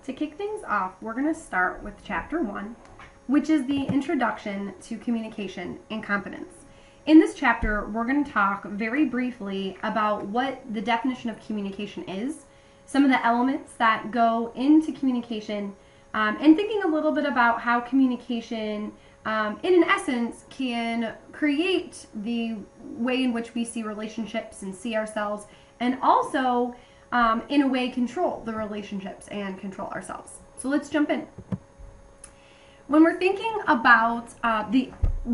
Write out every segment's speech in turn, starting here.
To kick things off, we're going to start with Chapter 1, which is the Introduction to Communication and Competence. In this chapter, we're going to talk very briefly about what the definition of communication is, some of the elements that go into communication, and thinking a little bit about how communication, in an essence, can create the way in which we see relationships and see ourselves, and also, in a way, control the relationships and control ourselves. So let's jump in. When we're thinking about the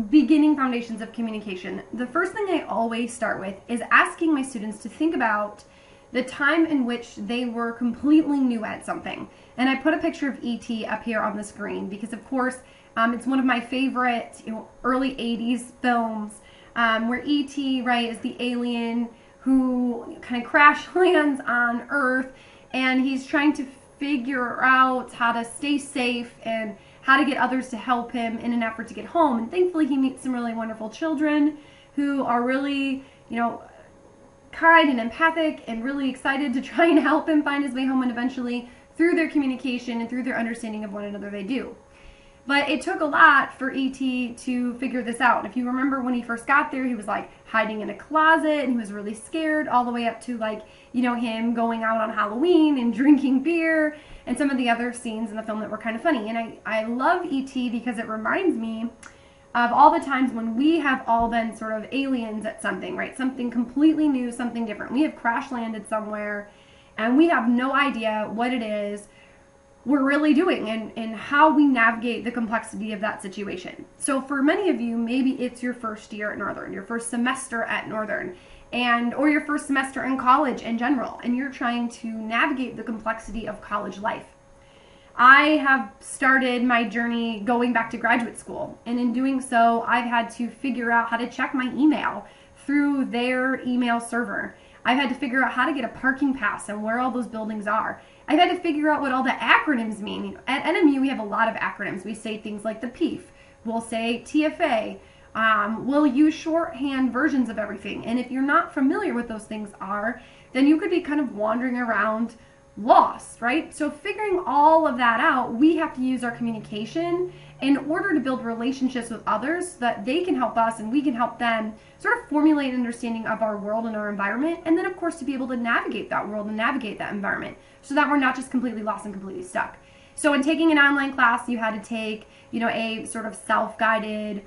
beginning foundations of communication, the first thing I always start with is asking my students to think about the time in which they were completely new at something. And I put a picture of E.T. up here on the screen because, of course, it's one of my favorite early 80s films where E.T., right, is the alien who kind of crash lands on Earth, and he's trying to figure out how to stay safe and how to get others to help him in an effort to get home. And thankfully he meets some really wonderful children who are really, kind and empathic and really excited to try and help him find his way home, and eventually through their communication and through their understanding of one another they do. But it took a lot for E.T. to figure this out. If you remember when he first got there, he was like hiding in a closet and he was really scared, all the way up to him going out on Halloween and drinking beer and some of the other scenes in the film that were kind of funny. And I love E.T. because it reminds me of all the times when we have all been sort of aliens at something, right? Something completely new, something different. We have crash landed somewhere and we have no idea what it is we're really doing and how we navigate the complexity of that situation. So for many of you, maybe it's your first year at Northern, your first semester at Northern, or your first semester in college in general, and you're trying to navigate the complexity of college life. I have started my journey going back to graduate school, and in doing so, I've had to figure out how to check my email through their email server. I've had to figure out how to get a parking pass and where all those buildings are. I've had to figure out what all the acronyms mean. At NMU, we have a lot of acronyms. We say things like the PEEF. We'll say TFA. We'll use shorthand versions of everything. And if you're not familiar with those things are, then you could be kind of wandering around lost, right? So figuring all of that out, we have to use our communication in order to build relationships with others so that they can help us and we can help them sort of formulate an understanding of our world and our environment. And then, of course, to be able to navigate that world and navigate that environment so that we're not just completely lost and completely stuck. So in taking an online class, you had to take, a sort of self-guided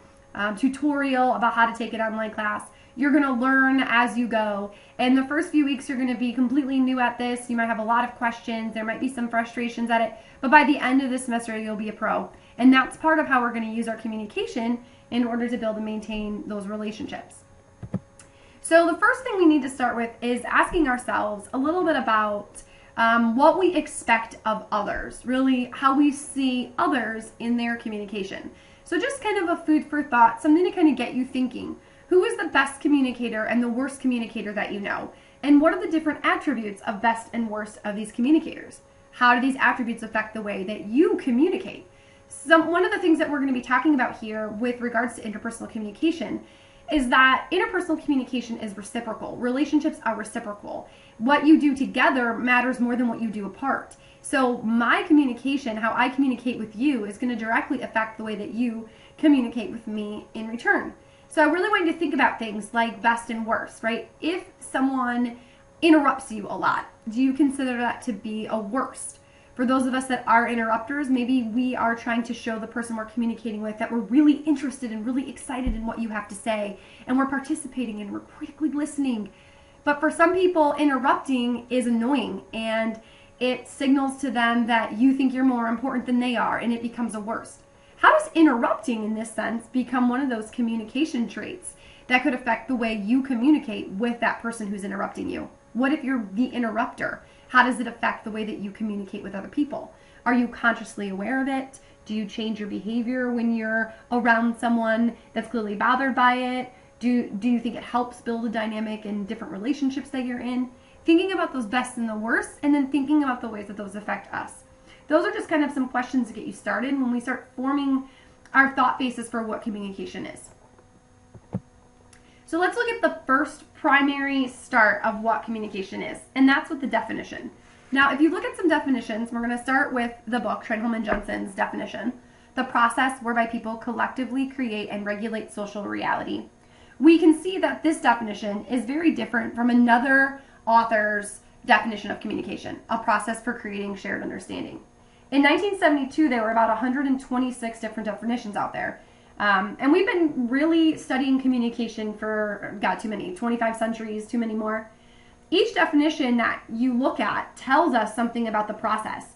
tutorial about how to take an online class. You're going to learn as you go. And the first few weeks, you're going to be completely new at this. You might have a lot of questions. There might be some frustrations at it. But by the end of the semester, you'll be a pro. And that's part of how we're going to use our communication in order to build and maintain those relationships. So the first thing we need to start with is asking ourselves a little bit about what we expect of others, really how we see others in their communication. So just kind of a food for thought, something to kind of get you thinking. Who is the best communicator and the worst communicator that you know? And what are the different attributes of best and worst of these communicators? How do these attributes affect the way that you communicate? One of the things that we're going to be talking about here with regards to interpersonal communication is that interpersonal communication is reciprocal. Relationships are reciprocal. What you do together matters more than what you do apart. So my communication, how I communicate with you, is going to directly affect the way that you communicate with me in return. So I really want you to think about things like best and worst, right? If someone interrupts you a lot, do you consider that to be a worst? For those of us that are interrupters, maybe we are trying to show the person we're communicating with that we're really interested and really excited in what you have to say, and we're participating and we're critically listening. But for some people, interrupting is annoying, and it signals to them that you think you're more important than they are, and it becomes a worst. How does interrupting, in this sense, become one of those communication traits that could affect the way you communicate with that person who's interrupting you? What if you're the interrupter? How does it affect the way that you communicate with other people? Are you consciously aware of it? Do you change your behavior when you're around someone that's clearly bothered by it? Do you think it helps build a dynamic in different relationships that you're in? Thinking about those best and the worst, and then thinking about the ways that those affect us. Those are just kind of some questions to get you started when we start forming our thought basis for what communication is. So let's look at the first primary start of what communication is, and that's with the definition. Now, if you look at some definitions, we're going to start with the book, Trenholm and Johnson's definition, the process whereby people collectively create and regulate social reality. We can see that this definition is very different from another author's definition of communication, a process for creating shared understanding. In 1972, there were about 126 different definitions out there. And we've been really studying communication for, God, too many, 25 centuries, too many more. Each definition that you look at tells us something about the process,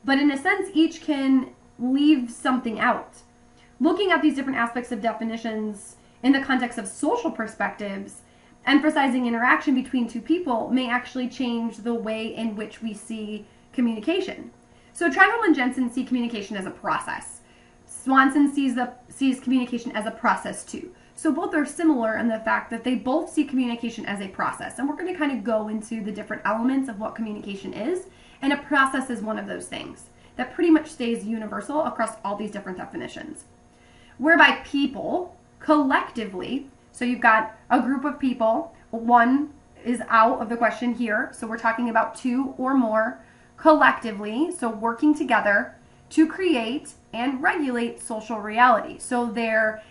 but in a sense, each can leave something out. Looking at these different aspects of definitions in the context of social perspectives, emphasizing interaction between two people may actually change the way in which we see communication. So Trenholm and Johnson see communication as a process. Swanson sees communication as a process too. So both are similar in the fact that they both see communication as a process. And we're going to kind of go into the different elements of what communication is. And a process is one of those things that pretty much stays universal across all these different definitions. Whereby people collectively, so you've got a group of people, one is out of the question here. So we're talking about two or more collectively, so working together to create and regulate social reality. So they're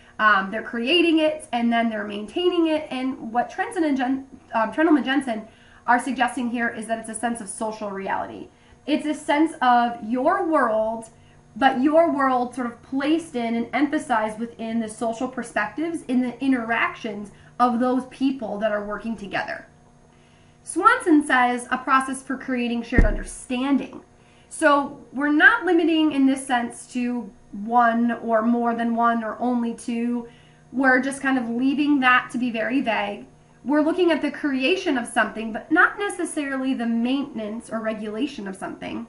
creating it and then they're maintaining it. And what Trenholm and Johnson are suggesting here is that it's a sense of social reality. It's a sense of your world, but your world sort of placed in and emphasized within the social perspectives in the interactions of those people that are working together. Swanson says a process for creating shared understanding. So we're not limiting in this sense to one or more than one or only two. We're just kind of leaving that to be very vague. We're looking at the creation of something, but not necessarily the maintenance or regulation of something.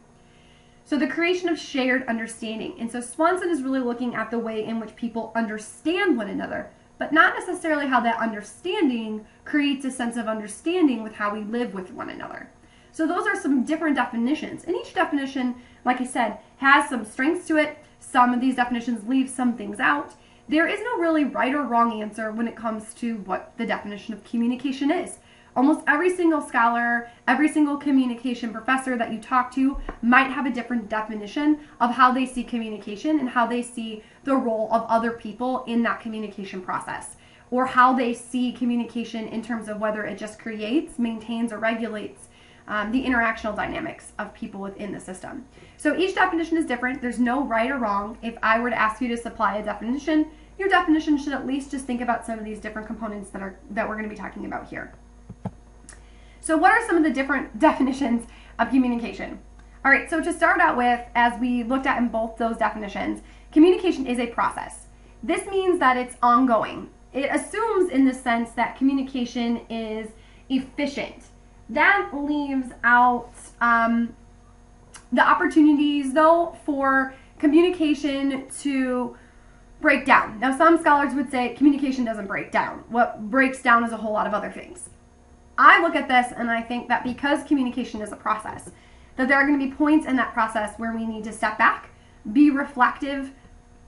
So the creation of shared understanding. And so Swanson is really looking at the way in which people understand one another, but not necessarily how that understanding creates a sense of understanding with how we live with one another. So those are some different definitions. And each definition, like I said, has some strengths to it. Some of these definitions leave some things out. There is no really right or wrong answer when it comes to what the definition of communication is. Almost every single scholar, every single communication professor that you talk to might have a different definition of how they see communication and how they see the role of other people in that communication process, or how they see communication in terms of whether it just creates, maintains, or regulates the interactional dynamics of people within the system. So each definition is different. There's no right or wrong. If I were to ask you to supply a definition, your definition should at least just think about some of these different components that we're going to be talking about here. So what are some of the different definitions of communication? All right, so to start out with, as we looked at in both those definitions, communication is a process. This means that it's ongoing. It assumes in the sense that communication is efficient. That leaves out the opportunities, though, for communication to break down. Now, some scholars would say communication doesn't break down. What breaks down is a whole lot of other things. I look at this and I think that because communication is a process, that there are going to be points in that process where we need to step back, be reflective,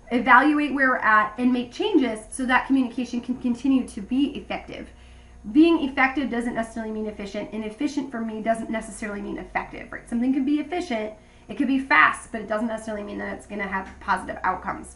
evaluate where we're at, and make changes so that communication can continue to be effective. Being effective doesn't necessarily mean efficient, and efficient for me doesn't necessarily mean effective, right? Something can be efficient, it could be fast, but it doesn't necessarily mean that it's going to have positive outcomes.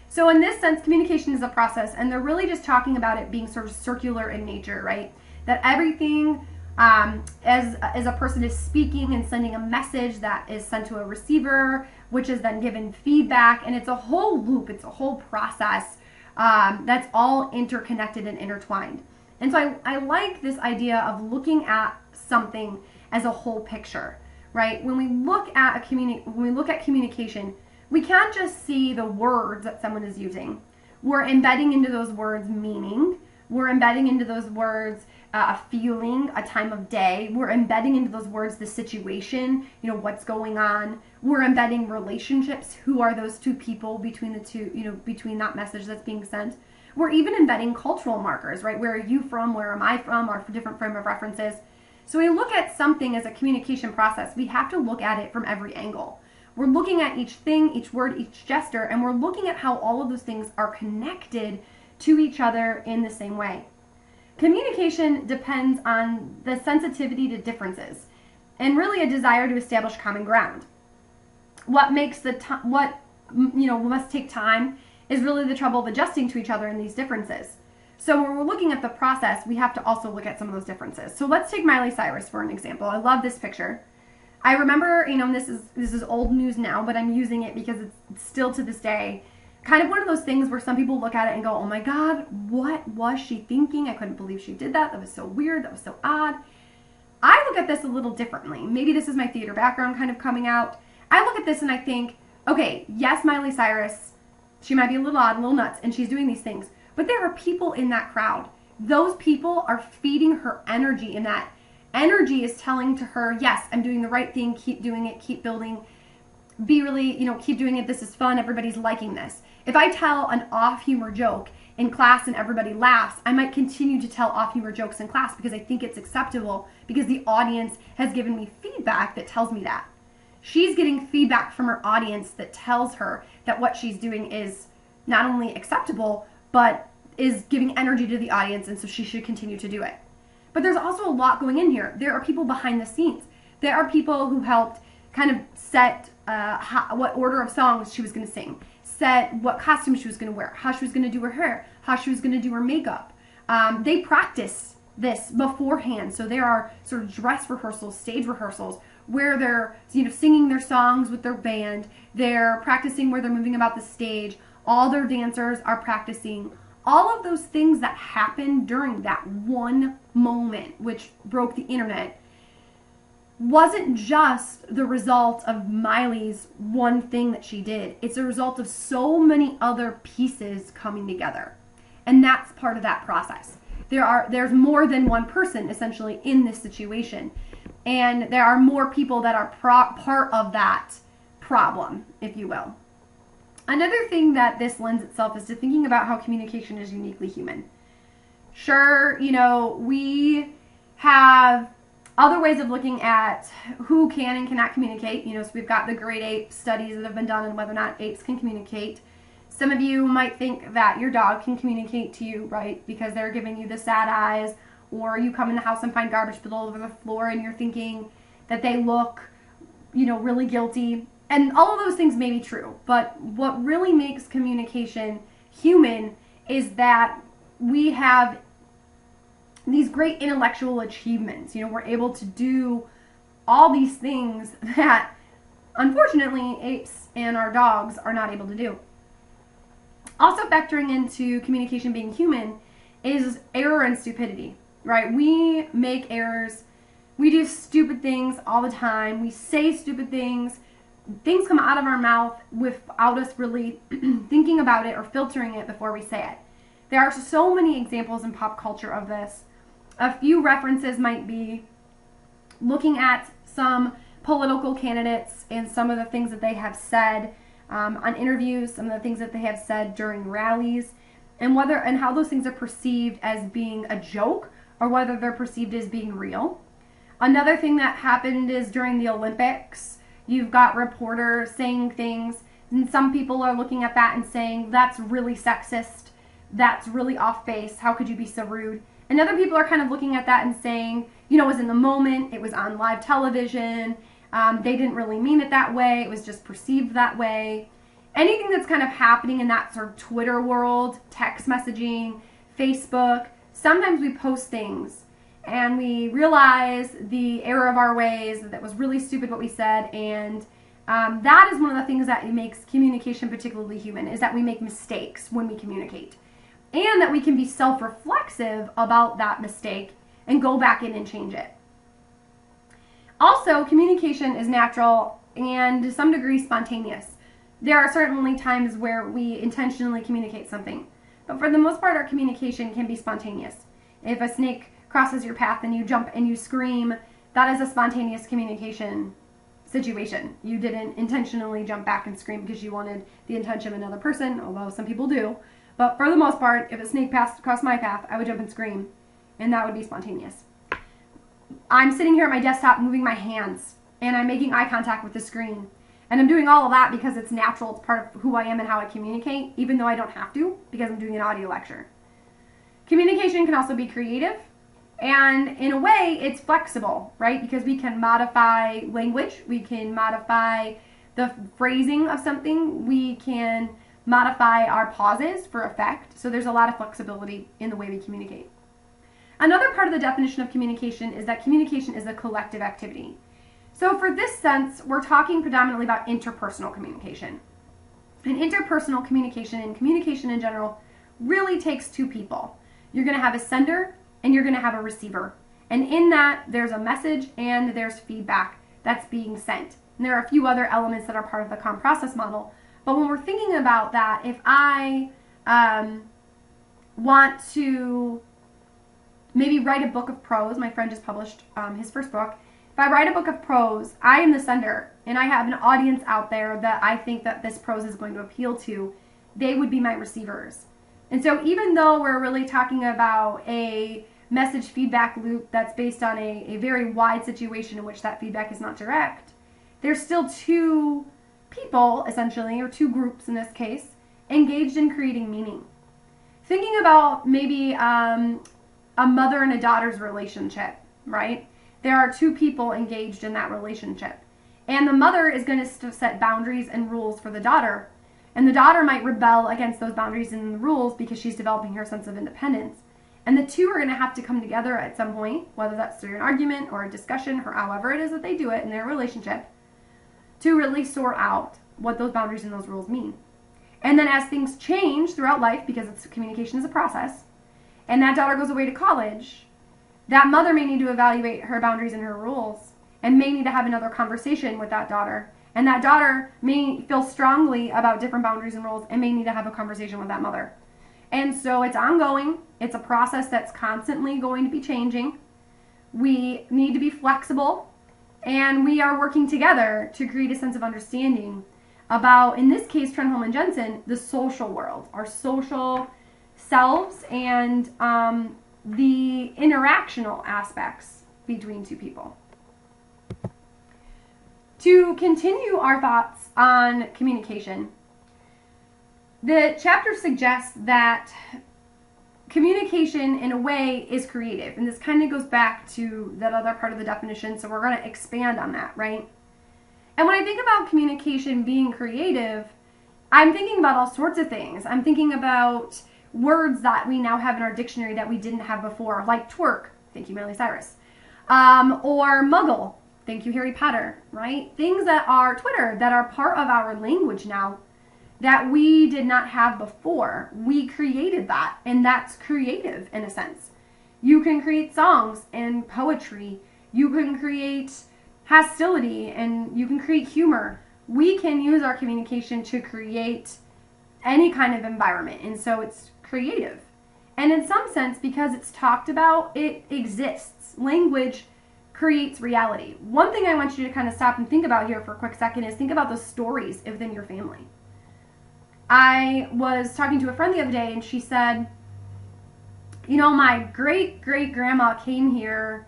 So in this sense, communication is a process, and they're really just talking about it being sort of circular in nature, right? That everything, as a person is speaking and sending a message that is sent to a receiver, which is then given feedback, and it's a whole loop, it's a whole process that's all interconnected and intertwined. And so I like this idea of looking at something as a whole picture, right? When we look at communication, we can't just see the words that someone is using. We're embedding into those words meaning. We're embedding into those words a feeling, a time of day. We're embedding into those words the situation, what's going on. We're embedding relationships. Who are those two people between the two, between that message that's being sent? We're even embedding cultural markers, right? Where are you from? Where am I from? Or different frame of references. So when we look at something as a communication process, we have to look at it from every angle. We're looking at each thing, each word, each gesture, and we're looking at how all of those things are connected to each other in the same way. Communication depends on the sensitivity to differences. and really a desire to establish common ground. What must take time is really the trouble of adjusting to each other in these differences. So when we're looking at the process, we have to also look at some of those differences. So let's take Miley Cyrus for an example. I love this picture. I remember, this is old news now, but I'm using it because it's still to this day kind of one of those things where some people look at it and go, oh my God, what was she thinking? I couldn't believe she did that. That was so weird. That was so odd. I look at this a little differently. Maybe this is my theater background kind of coming out. I look at this and I think, okay, yes, Miley Cyrus, she might be a little odd, a little nuts, and she's doing these things. But there are people in that crowd. Those people are feeding her energy, and that energy is telling to her, yes, I'm doing the right thing, keep doing it, keep building, be really, keep doing it, this is fun, everybody's liking this. If I tell an off-humor joke in class and everybody laughs, I might continue to tell off-humor jokes in class because I think it's acceptable because the audience has given me feedback that tells me that. She's getting feedback from her audience that tells her that what she's doing is not only acceptable, but is giving energy to the audience, and so she should continue to do it. But there's also a lot going in here. There are people behind the scenes. There are people who helped kind of set what order of songs she was going to sing, set what costume she was going to wear, how she was going to do her hair, how she was going to do her makeup. They practice this beforehand, so there are sort of dress rehearsals, stage rehearsals, where they're singing their songs with their band. They're practicing where they're moving about the stage. All their dancers are practicing. All of those things that happened during that one moment, which broke the internet, wasn't just the result of Miley's one thing that she did. It's a result of so many other pieces coming together. And that's part of that process. There's more than one person essentially in this situation. And there are more people that are part of that problem, if you will. Another thing that this lends itself is to thinking about how communication is uniquely human. Sure, we have other ways of looking at who can and cannot communicate. So we've got the great ape studies that have been done on whether or not apes can communicate. Some of you might think that your dog can communicate to you, right? Because they're giving you the sad eyes, or you come in the house and find garbage all over the floor and you're thinking that they look, really guilty. And all of those things may be true, but what really makes communication human is that we have these great intellectual achievements. We're able to do all these things that, unfortunately, apes and our dogs are not able to do. Also factoring into communication being human is error and stupidity, right? We make errors. We do stupid things all the time. We say stupid things. Things come out of our mouth without us really thinking about it or filtering it before we say it. There are so many examples in pop culture of this. A few references might be looking at some political candidates and some of the things that they have said on interviews, some of the things that they have said during rallies, and how those things are perceived as being a joke or whether they're perceived as being real. Another thing that happened is during the Olympics, you've got reporters saying things, and some people are looking at that and saying, that's really sexist, that's really off base, how could you be so rude? And other people are kind of looking at that and saying, it was in the moment, it was on live television, they didn't really mean it that way, it was just perceived that way. Anything that's kind of happening in that sort of Twitter world, text messaging, Facebook, sometimes we post things and we realize the error of our ways, that was really stupid what we said, and that is one of the things that makes communication particularly human, is that we make mistakes when we communicate. And that we can be self-reflexive about that mistake and go back in and change it. Also, communication is natural and to some degree spontaneous. There are certainly times where we intentionally communicate something, but for the most part our communication can be spontaneous. If a snake crosses your path and you jump and you scream, that is a spontaneous communication situation. You didn't intentionally jump back and scream because you wanted the attention of another person, although some people do. But for the most part, if a snake passed across my path, I would jump and scream, and that would be spontaneous. I'm sitting here at my desktop moving my hands, and I'm making eye contact with the screen. And I'm doing all of that because it's natural, it's part of who I am and how I communicate, even though I don't have to, because I'm doing an audio lecture. Communication can also be creative. And in a way, it's flexible, right? Because we can modify language, we can modify the phrasing of something, we can modify our pauses for effect. So there's a lot of flexibility in the way we communicate. Another part of the definition of communication is that communication is a collective activity. So for this sense, we're talking predominantly about interpersonal communication. And interpersonal communication and communication in general really takes two people. You're going to have a sender and you're going to have a receiver. And in that, there's a message and there's feedback that's being sent. And there are a few other elements that are part of the COM process model. But when we're thinking about that, if I want to maybe write a book of prose, my friend just published his first book. If I write a book of prose, I am the sender, and I have an audience out there that I think that this prose is going to appeal to. They would be my receivers. And so even though we're really talking about a message feedback loop that's based on a very wide situation in which that feedback is not direct, there's still two people, essentially, or two groups in this case, engaged in creating meaning. Thinking about maybe a mother and a daughter's relationship, right? There are two people engaged in that relationship. And the mother is going to set boundaries and rules for the daughter. And the daughter might rebel against those boundaries and rules because she's developing her sense of independence. And the two are going to have to come together at some point, whether that's through an argument or a discussion or however it is that they do it in their relationship, to really sort out what those boundaries and those rules mean. And then as things change throughout life, because communication is a process, and that daughter goes away to college, that mother may need to evaluate her boundaries and her rules and may need to have another conversation with that daughter. And that daughter may feel strongly about different boundaries and rules and may need to have a conversation with that mother. And so it's ongoing. It's a process that's constantly going to be changing. We need to be flexible, and we are working together to create a sense of understanding about, in this case, Trenholm and Jensen, the social world, our social selves, and the interactional aspects between two people. To continue our thoughts on communication, the chapter suggests that communication, in a way, is creative. And this kind of goes back to that other part of the definition, so we're going to expand on that, right? And when I think about communication being creative, I'm thinking about all sorts of things. I'm thinking about words that we now have in our dictionary that we didn't have before, like twerk, thank you, Miley Cyrus, or muggle, thank you, Harry Potter, right? Things that are Twitter, that are part of our language now that we did not have before. We created that, and that's creative in a sense. You can create songs and poetry. You can create hostility, and you can create humor. We can use our communication to create any kind of environment, and so it's creative. And in some sense, because it's talked about, it exists. Language creates reality. One thing I want you to kind of stop and think about here for a quick second is think about the stories within your family. I was talking to a friend the other day, and she said, you know, my great-great-grandma came here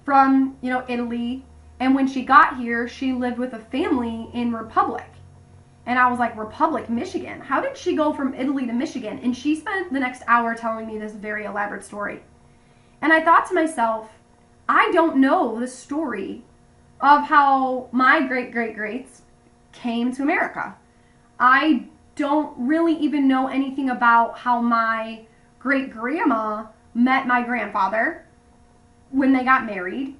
from, Italy, and when she got here, she lived with a family in Republic. And I was like, Republic, Michigan? How did she go from Italy to Michigan? And she spent the next hour telling me this very elaborate story. And I thought to myself, I don't know the story of how my great-great-greats came to America. I don't really even know anything about how my great-grandma met my grandfather when they got married.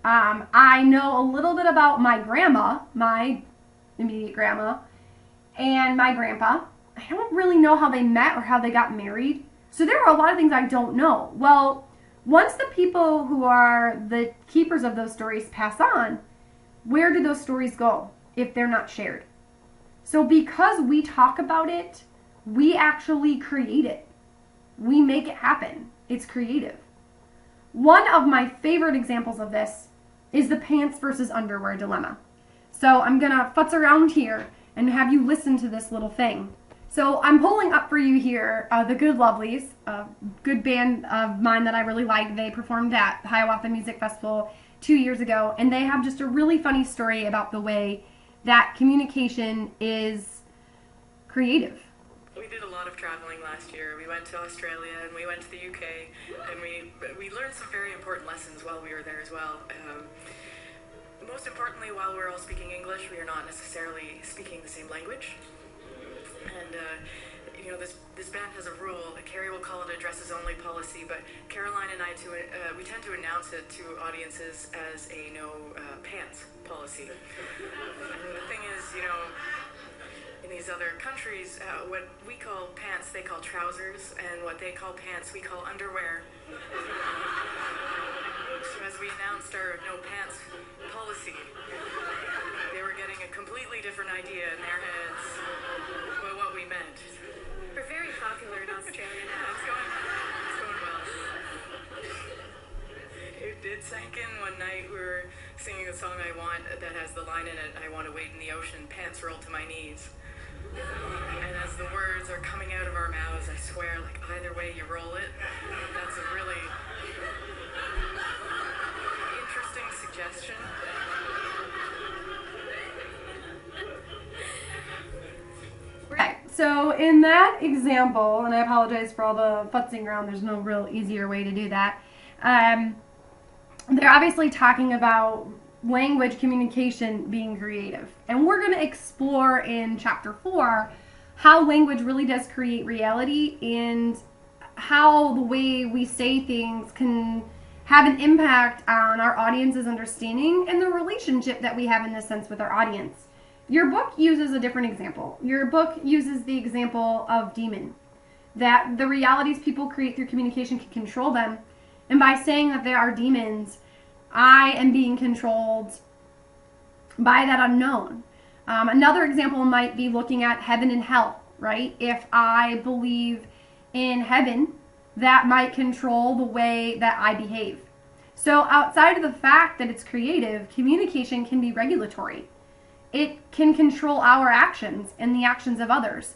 I know a little bit about my grandma, my immediate grandma, and my grandpa. I don't really know how they met or how they got married. So there are a lot of things I don't know. Well, once the people who are the keepers of those stories pass on, where do those stories go if they're not shared? So because we talk about it, we actually create it. We make it happen. It's creative. One of my favorite examples of this is the pants versus underwear dilemma. So I'm going to futz around here and have you listen to this little thing. So I'm pulling up for you here the Good Lovelies, a good band of mine that I really like. They performed at Hiawatha Music Festival 2 years ago, and they have just a really funny story about the way that communication is creative. We did a lot lot of traveling last year. We went to Australia and we went to the UK, and we learned some very important lessons while we were there as well. Most importantly, while we're all speaking English, we are not necessarily speaking the same language. And this band has a rule. Carrie will call it a dresses only policy, but Caroline and I we tend to announce it to audiences as a no pants policy. And the thing is, in these other countries, what we call pants, they call trousers, and what they call pants, we call underwear. So as we announced our no pants policy, they were getting a completely different idea in their heads about what we meant. We're very popular in Australia now. It's going well. It sank in one night. We were singing a song I want that has the line in it, I want to wade in the ocean, pants rolled to my knees. And as the words are coming out of our mouths, I swear, like, either way you roll it, that's a really interesting suggestion. Okay, so in that example, and I apologize for all the futzing around, there's no real easier way to do that. They're obviously talking about language communication being creative. And we're going to explore in chapter 4 how language really does create reality and how the way we say things can have an impact on our audience's understanding and the relationship that we have in this sense with our audience. Your book uses a different example. Your book uses the example of demon, that the realities people create through communication can control them. And by saying that there are demons, I am being controlled by that unknown. Another example might be looking at heaven and hell, right? If I believe in heaven, that might control the way that I behave. So outside of the fact that it's creative, communication can be regulatory. It can control our actions and the actions of others.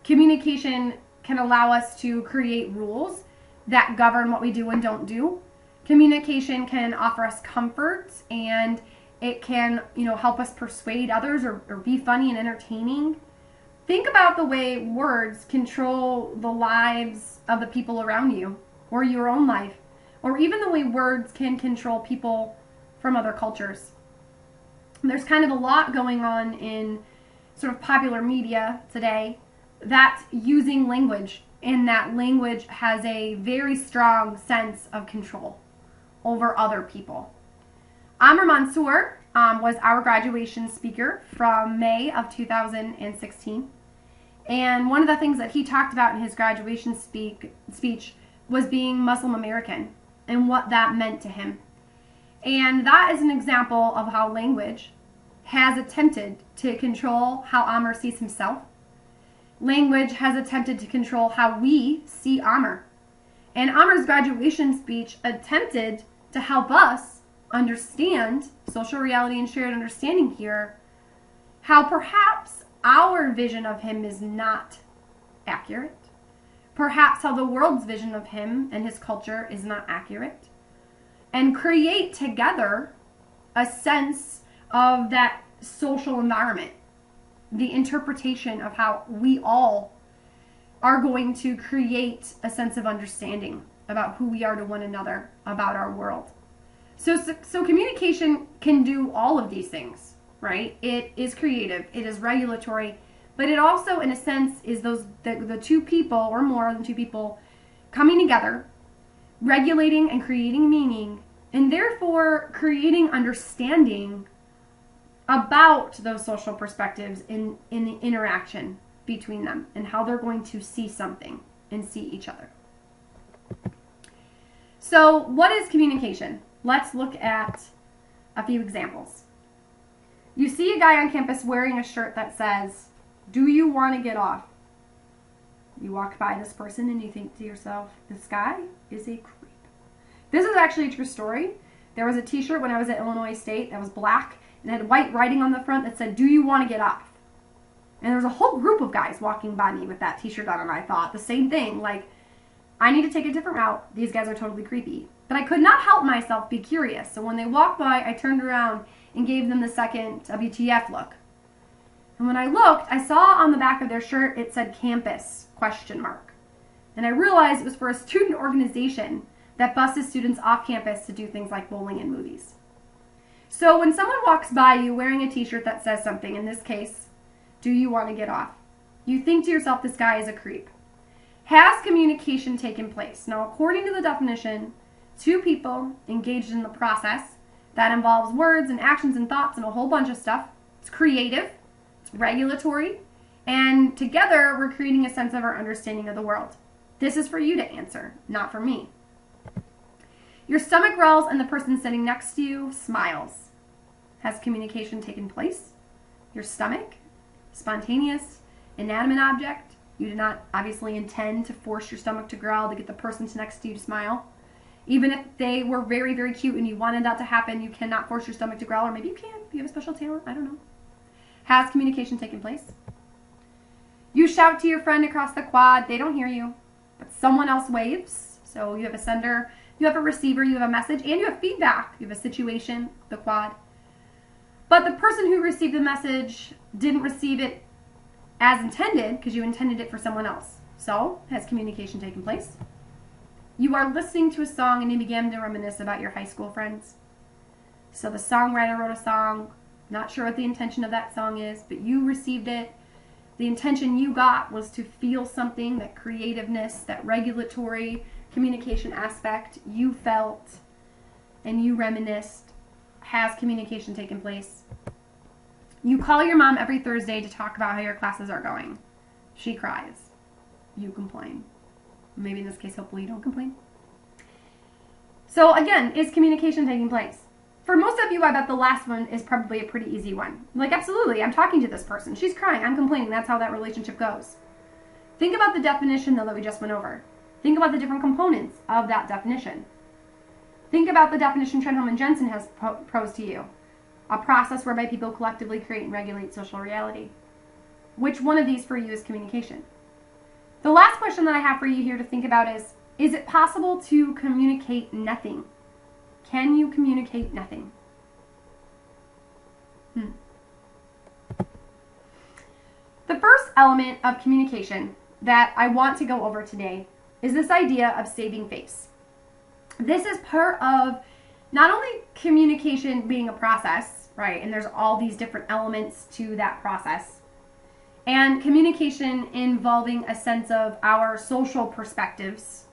Communication can allow us to create rules that govern what we do and don't do. Communication can offer us comfort, and it can, help us persuade others or be funny and entertaining. Think about the way words control the lives of the people around you, or your own life, or even the way words can control people from other cultures. There's kind of a lot going on in sort of popular media today that's using language, and that language has a very strong sense of control over other people. Amr Mansour was our graduation speaker from May of 2016. And one of the things that he talked about in his graduation speech was being Muslim American and what that meant to him. And that is an example of how language has attempted to control how Amr sees himself. Language has attempted to control how we see Amr. And Amr's graduation speech attempted to help us understand social reality and shared understanding here, how perhaps our vision of him is not accurate, perhaps how the world's vision of him and his culture is not accurate, and create together a sense of that social environment, the interpretation of how we all are going to create a sense of understanding about who we are to one another, about our world. So communication can do all of these things, right? It is creative, it is regulatory, but it also, in a sense, is the two people or more than two people coming together, regulating and creating meaning, and therefore creating understanding about those social perspectives in the interaction between them and how they're going to see something and see each other. So what is communication? Let's look at a few examples. You see a guy on campus wearing a shirt that says, "Do you want to get off?" You walk by this person and you think to yourself, this guy is a creep. This is actually a true story. There was a t-shirt when I was at Illinois State that was black and had white writing on the front that said, "Do you want to get off?" And there was a whole group of guys walking by me with that t-shirt on, and I thought the same thing, like, I need to take a different route. These guys are totally creepy. But I could not help myself be curious. So when they walked by, I turned around and gave them the second WTF look. And when I looked, I saw on the back of their shirt it said campus, ? And I realized it was for a student organization that buses students off campus to do things like bowling and movies. So when someone walks by you wearing a t-shirt that says something, in this case, do you want to get off? You think to yourself, this guy is a creep. Has communication taken place? Now, according to the definition, two people engaged in the process that involves words and actions and thoughts and a whole bunch of stuff. It's creative, it's regulatory, and together we're creating a sense of our understanding of the world. This is for you to answer, not for me. Your stomach growls and the person sitting next to you smiles. Has communication taken place? Your stomach, spontaneous, inanimate object. You did not obviously intend to force your stomach to growl to get the person next to you to smile. Even if they were very, very cute and you wanted that to happen, you cannot force your stomach to growl, or maybe you can. You have a special talent. I don't know. Has communication taken place? You shout to your friend across the quad. They don't hear you, but someone else waves. So you have a sender, you have a receiver, you have a message, and you have feedback. You have a situation, the quad. But the person who received the message didn't receive it as intended because you intended it for someone else. So, has communication taken place? You are listening to a song and you began to reminisce about your high school friends. So the songwriter wrote a song, not sure what the intention of that song is, but you received it. The intention you got was to feel something, that creativeness, that regulatory communication aspect you felt, and you reminisced. Has communication taken place? You call your mom every Thursday to talk about how your classes are going. She cries. You complain. Maybe in this case, hopefully you don't complain. So again, is communication taking place? For most of you, I bet the last one is probably a pretty easy one. Like, absolutely, I'm talking to this person. She's crying. I'm complaining. That's how that relationship goes. Think about the definition, though, that we just went over. Think about the different components of that definition. Think about the definition Trenholm and Jensen has posed to you. A process whereby people collectively create and regulate social reality. Which one of these for you is communication? The last question that I have for you here to think about is it possible to communicate nothing? Can you communicate nothing? The first element of communication that I want to go over today is this idea of saving face. This is part of not only communication being a process, right? And there's all these different elements to that process. And communication involving a sense of our social perspectives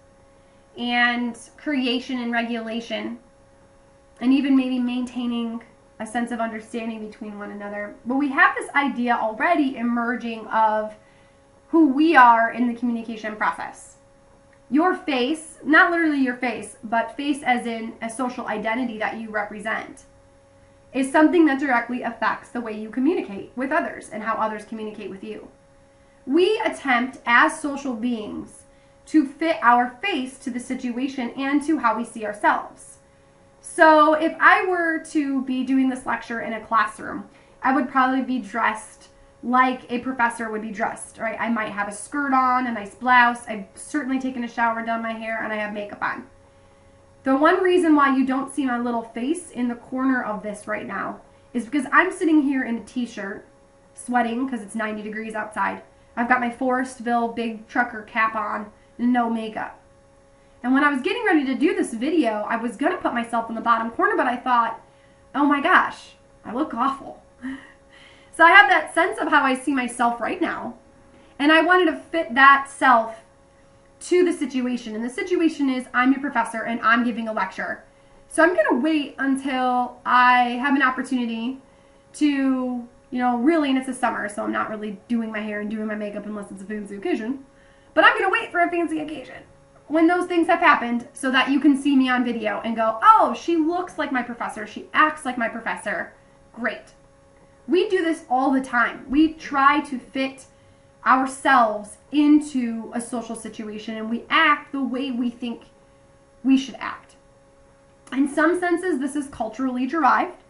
and creation and regulation, and even maybe maintaining a sense of understanding between one another. But we have this idea already emerging of who we are in the communication process. Your face, not literally your face, but face as in a social identity that you represent, is something that directly affects the way you communicate with others and how others communicate with you. We attempt as social beings to fit our face to the situation and to how we see ourselves. So if I were to be doing this lecture in a classroom, I would probably be dressed like a professor would be dressed, right? I might have a skirt on, a nice blouse. I've certainly taken a shower, done my hair, and I have makeup on. The one reason why you don't see my little face in the corner of this right now is because I'm sitting here in a t-shirt, sweating because it's 90 degrees outside. I've got my Forestville big trucker cap on and no makeup. And when I was getting ready to do this video, I was going to put myself in the bottom corner, but I thought, oh my gosh, I look awful. So I have that sense of how I see myself right now, and I wanted to fit that self to the situation. And the situation is I'm your professor and I'm giving a lecture. So I'm going to wait until I have an opportunity to, really, and it's the summer, so I'm not really doing my hair and doing my makeup unless it's a fancy occasion. But I'm going to wait for a fancy occasion when those things have happened so that you can see me on video and go, oh, she looks like my professor. She acts like my professor. Great. We do this all the time. We try to fit ourselves into a social situation and we act the way we think we should act. In some senses, this is culturally derived.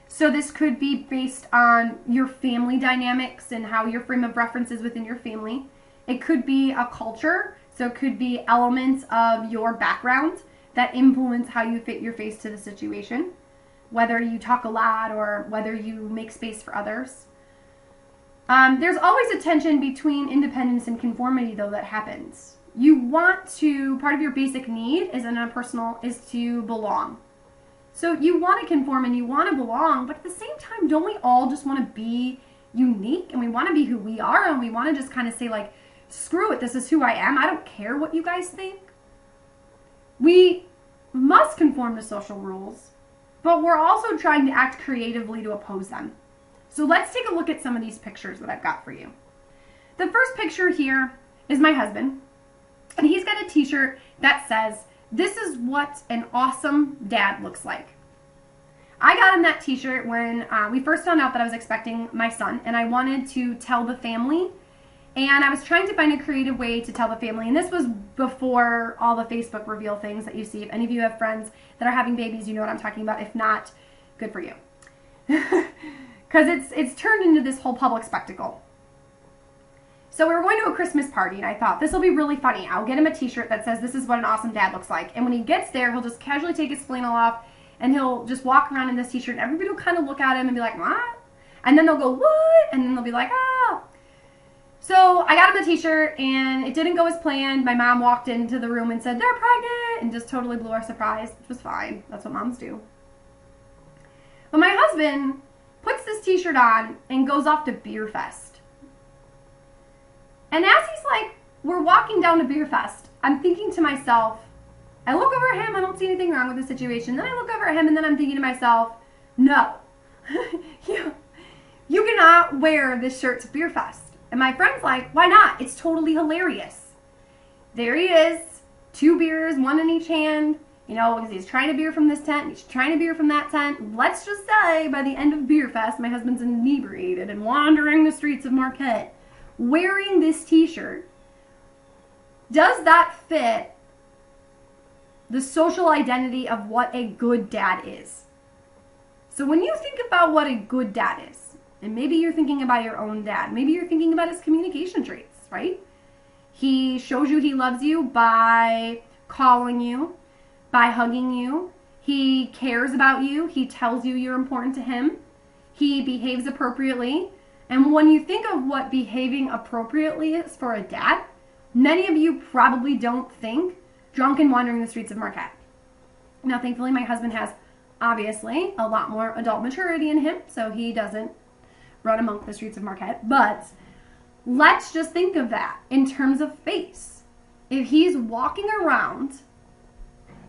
So this could be based on your family dynamics and how your frame of reference is within your family. It could be a culture, so it could be elements of your background that influence how you fit your face to the situation, whether you talk a lot or whether you make space for others. There's always a tension between independence and conformity, though, that happens. You want to, part of your basic need as an interpersonal is to belong. So you want to conform and you want to belong, but at the same time, don't we all just want to be unique and we want to be who we are and we want to just kind of say like, screw it, this is who I am. I don't care what you guys think. We must conform to social rules, but we're also trying to act creatively to oppose them. So let's take a look at some of these pictures that I've got for you. The first picture here is my husband, and he's got a t-shirt that says, "This is what an awesome dad looks like." I got him that t-shirt when we first found out that I was expecting my son, and I wanted to tell the family, and I was trying to find a creative way to tell the family, and this was before all the Facebook reveal things that you see. If any of you have friends that are having babies, you know what I'm talking about. If not, good for you. Because it's turned into this whole public spectacle. So we were going to a Christmas party, and I thought, this will be really funny. I'll get him a t-shirt that says, "This is what an awesome dad looks like." And when he gets there, he'll just casually take his flannel off, and he'll just walk around in this t-shirt, and everybody will kind of look at him and be like, "What?" And then they'll go, "What?" And then they'll be like, "Oh." So I got him the t-shirt, and it didn't go as planned. My mom walked into the room and said, "They're pregnant," and just totally blew our surprise, which was fine. That's what moms do. But my husband puts this t-shirt on and goes off to Beer Fest. And as he's like, we're walking down to Beer Fest, I'm thinking to myself, I look over at him, I don't see anything wrong with the situation. Then I look over at him, and then I'm thinking to myself, no, you cannot wear this shirt to Beer Fest. And my friend's like, why not? It's totally hilarious. There he is, 2 beers, 1 in each hand. You know, because he's trying to beer from this tent, he's trying to beer from that tent. Let's just say, by the end of Beer Fest, my husband's inebriated and wandering the streets of Marquette, wearing this t-shirt. Does that fit the social identity of what a good dad is? So when you think about what a good dad is, and maybe you're thinking about your own dad, maybe you're thinking about his communication traits, right? He shows you he loves you by calling you, by hugging you. He cares about you. He tells you you're important to him. He behaves appropriately. And when you think of what behaving appropriately is for a dad, many of you probably don't think drunk and wandering the streets of Marquette. Now, thankfully, my husband has, obviously, a lot more adult maturity in him, so he doesn't run among the streets of Marquette. But let's just think of that in terms of face. If he's walking around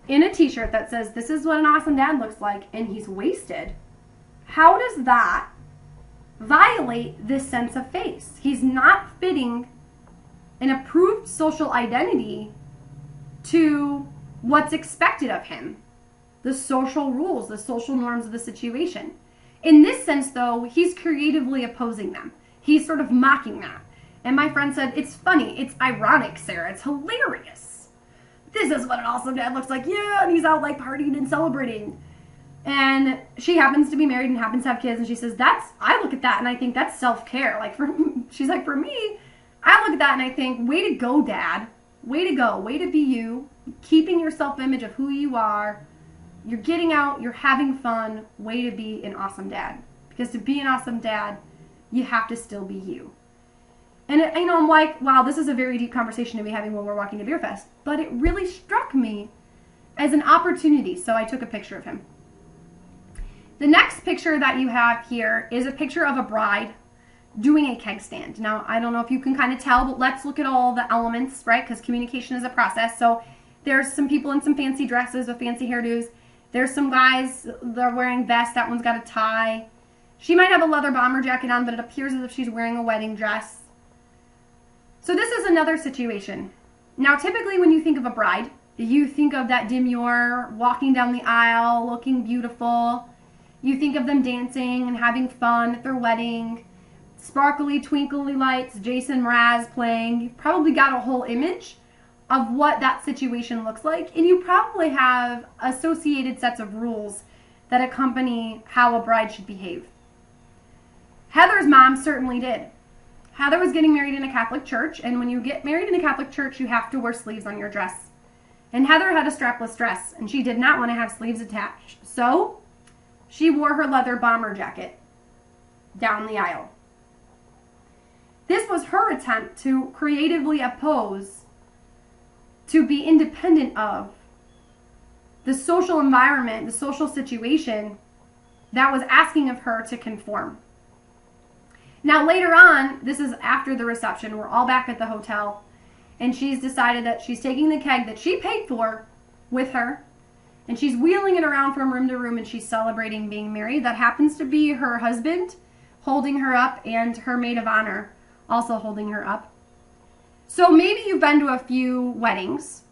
in a t-shirt that says, "This is what an awesome dad looks like," and he's wasted, how does that violate this sense of face? He's not fitting an approved social identity to what's expected of him, the social rules, the social norms of the situation. In this sense, though, he's creatively opposing them. He's sort of mocking that. And my friend said, "It's funny, it's ironic, Sarah, it's hilarious. This is what an awesome dad looks like." Yeah, and he's out like partying and celebrating. And she happens to be married and happens to have kids, and she says, I look at that and I think that's self-care. Like, she's like, for me, I look at that and I think, way to go, Dad. Way to go. Way to be you. Keeping your self-image of who you are. You're getting out. You're having fun. Way to be an awesome dad. Because to be an awesome dad, you have to still be you. And, I'm like, wow, this is a very deep conversation to be having when we're walking to Beer Fest. But it really struck me as an opportunity, so I took a picture of him. The next picture that you have here is a picture of a bride doing a keg stand. Now, I don't know if you can kind of tell, but let's look at all the elements, right? Because communication is a process. So there's some people in some fancy dresses with fancy hairdos. There's some guys that are wearing vests. That one's got a tie. She might have a leather bomber jacket on, but it appears as if she's wearing a wedding dress. So this is another situation. Now, typically when you think of a bride, you think of that demure, walking down the aisle, looking beautiful. You think of them dancing and having fun at their wedding. Sparkly, twinkly lights, Jason Mraz playing. You've probably got a whole image of what that situation looks like. And you probably have associated sets of rules that accompany how a bride should behave. Heather's mom certainly did. Heather was getting married in a Catholic church, and when you get married in a Catholic church, you have to wear sleeves on your dress. And Heather had a strapless dress, and she did not want to have sleeves attached. So she wore her leather bomber jacket down the aisle. was her attempt to creatively oppose, to be independent of the social environment, the social situation that was asking of her to conform. Now later on, this is after the reception, we're all back at the hotel, and she's decided that she's taking the keg that she paid for with her, and she's wheeling it around from room to room, and she's celebrating being married. That happens to be her husband holding her up, and her maid of honor also holding her up. So maybe you've been to a few weddings,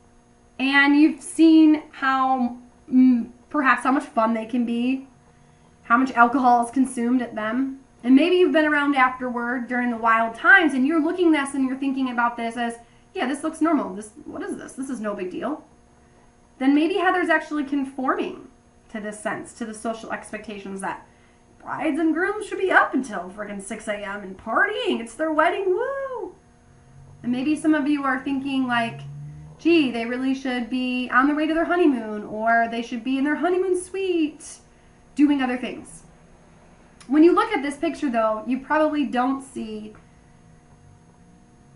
and you've seen how perhaps how much fun they can be, how much alcohol is consumed at them. And maybe you've been around afterward during the wild times, and you're looking at this and you're thinking about this as, yeah, this looks normal. What is this? This is no big deal. Then maybe Heather's actually conforming to this sense, to the social expectations that brides and grooms should be up until friggin' 6 a.m. and partying. It's their wedding, woo! And maybe some of you are thinking like, gee, they really should be on their way to their honeymoon, or they should be in their honeymoon suite doing other things. When you look at this picture, though, you probably don't see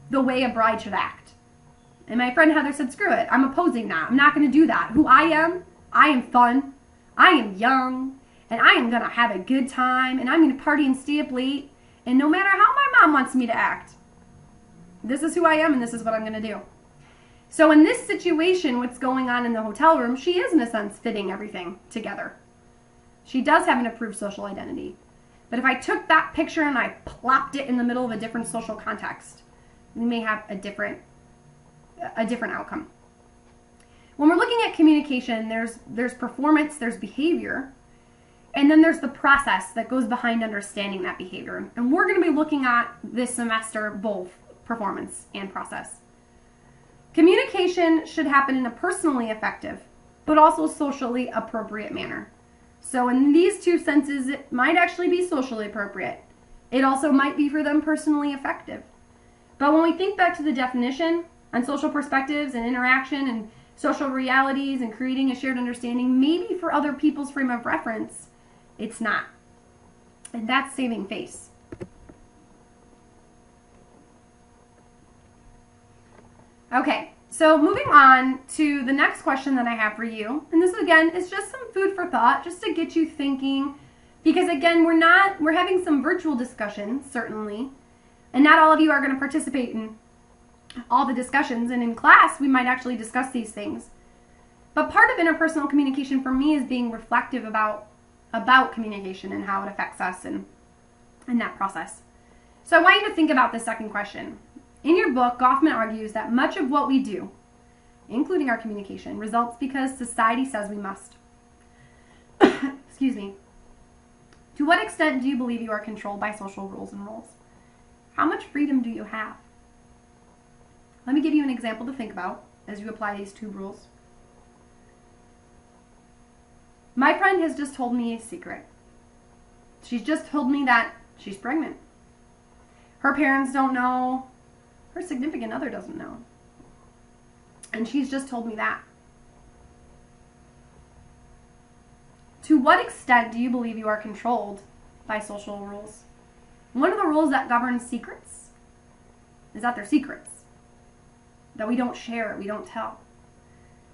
the way a bride should act. And my friend Heather said, screw it, I'm opposing that. I'm not going to do that. Who I am fun, I am young, and I am going to have a good time, and I'm going to party and stay up late, and no matter how my mom wants me to act, this is who I am, and this is what I'm going to do. So in this situation, what's going on in the hotel room, she is, in a sense, fitting everything together. She does have an approved social identity. But if I took that picture and I plopped it in the middle of a different social context, we may have a different outcome. When we're looking at communication, there's performance, there's behavior, and then there's the process that goes behind understanding that behavior. And we're going to be looking at this semester both performance and process. Communication should happen in a personally effective, but also socially appropriate manner. So in these two senses, it might actually be socially appropriate. It also might be for them personally effective. But when we think back to the definition on social perspectives and interaction and social realities and creating a shared understanding, maybe for other people's frame of reference, it's not. And that's saving face. Okay, so moving on to the next question that I have for you. And this, again, is just some food for thought, just to get you thinking. Because, again, we're having some virtual discussions, certainly. And not all of you are going to participate in all the discussions. And in class, we might actually discuss these things. But part of interpersonal communication for me is being reflective about communication and how it affects us and that process. So I want you to think about this second question. In your book, Goffman argues that much of what we do, including our communication, results because society says we must. Excuse me. To what extent do you believe you are controlled by social rules and roles? How much freedom do you have? Let me give you an example to think about as you apply these two rules. My friend has just told me a secret. She's just told me that she's pregnant. Her parents don't know. Her significant other doesn't know. And she's just told me that. To what extent do you believe you are controlled by social rules? One of the rules that governs secrets is that they're secrets, that we don't share, we don't tell.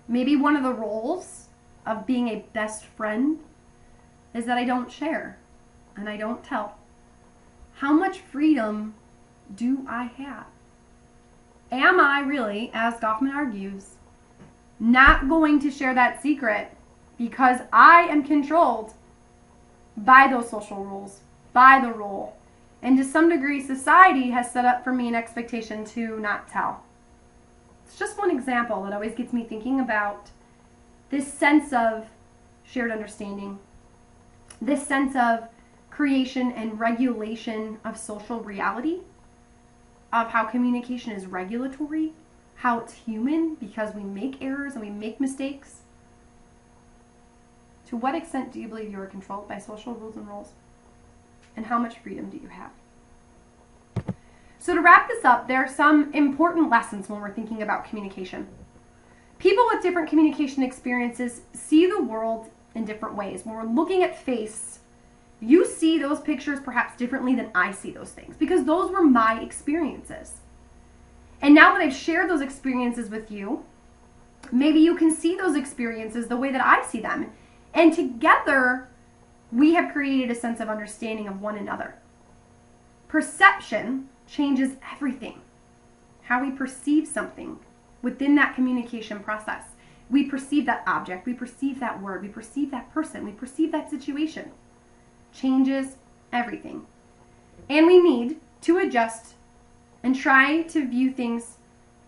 Maybe one of the roles of being a best friend is that I don't share and I don't tell. How much freedom do I have? Am I really, as Goffman argues, not going to share that secret because I am controlled by those social rules, by the role? And to some degree, society has set up for me an expectation to not tell. It's just one example that always gets me thinking about this sense of shared understanding, this sense of creation and regulation of social reality, of how communication is regulatory, how it's human because we make errors and we make mistakes. To what extent do you believe you are controlled by social rules and roles? And how much freedom do you have? So to wrap this up, there are some important lessons when we're thinking about communication. People with different communication experiences see the world in different ways. When we're looking at face You see those pictures perhaps differently than I see those things because those were my experiences. And now that I've shared those experiences with you, maybe you can see those experiences the way that I see them. And together, we have created a sense of understanding of one another. Perception changes everything. How we perceive something within that communication process. We perceive that object, we perceive that word, we perceive that person, we perceive that situation. Changes everything. And we need to adjust and try to view things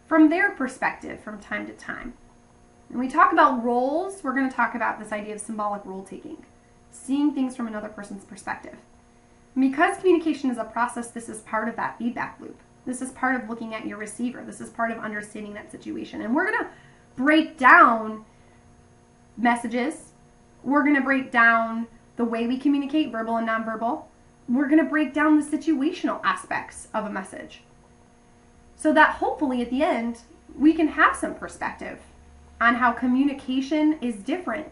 from their perspective from time to time. When we talk about roles, we're going to talk about this idea of symbolic role taking, seeing things from another person's perspective. And because communication is a process, this is part of that feedback loop. This is part of looking at your receiver. This is part of understanding that situation. And we're going to break down messages. We're going to break down the way we communicate, verbal and nonverbal. We're going to break down the situational aspects of a message so that hopefully at the end we can have some perspective on how communication is different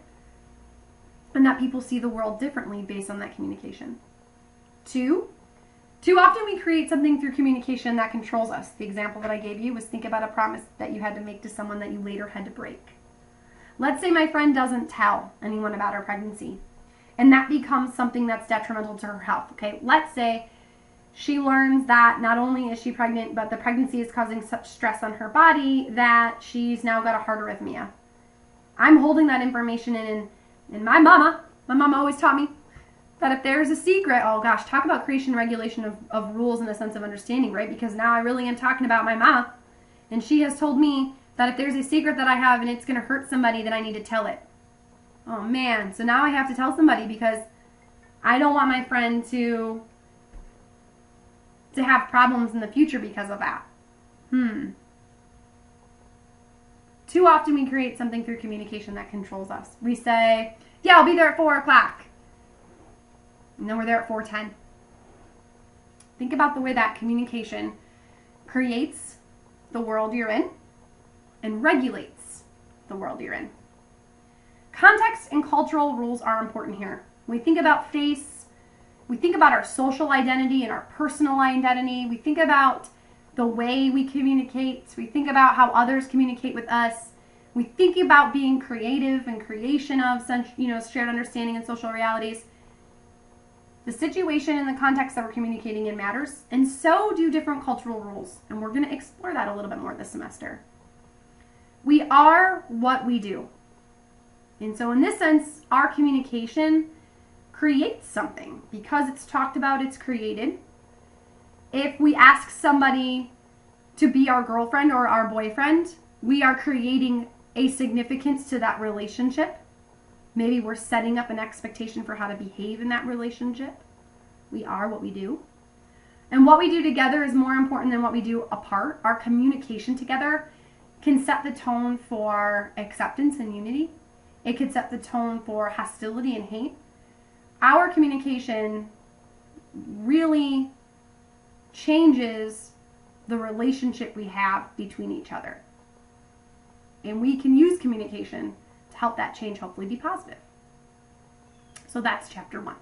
and that people see the world differently based on that communication. Too often we create something through communication that controls us. The example that I gave you was think about a promise that you had to make to someone that you later had to break. Let's say my friend doesn't tell anyone about her pregnancy, and that becomes something that's detrimental to her health. Okay, let's say she learns that not only is she pregnant, but the pregnancy is causing such stress on her body that she's now got a heart arrhythmia. I'm holding that information in, and my mama always taught me that if there's a secret, oh gosh, talk about creation and regulation of rules and a sense of understanding, right? Because now I really am talking about my mama, and she has told me that if there's a secret that I have and it's going to hurt somebody, then I need to tell it. Oh man, so now I have to tell somebody because I don't want my friend to have problems in the future because of that. Too often we create something through communication that controls us. We say, yeah, I'll be there at 4 o'clock. And then we're there at 4:10. Think about the way that communication creates the world you're in and regulates the world you're in. Context and cultural rules are important here. When we think about face, we think about our social identity and our personal identity. We think about the way we communicate. We think about how others communicate with us. We think about being creative and creation of shared understanding and social realities. The situation and the context that we're communicating in matters, and so do different cultural rules. And we're going to explore that a little bit more this semester. We are what we do. And so in this sense, our communication creates something. Because it's talked about, it's created. If we ask somebody to be our girlfriend or our boyfriend, we are creating a significance to that relationship. Maybe we're setting up an expectation for how to behave in that relationship. We are what we do. And what we do together is more important than what we do apart. Our communication together can set the tone for acceptance and unity. It could set the tone for hostility and hate. Our communication really changes the relationship we have between each other. And we can use communication to help that change hopefully be positive. So that's chapter 1.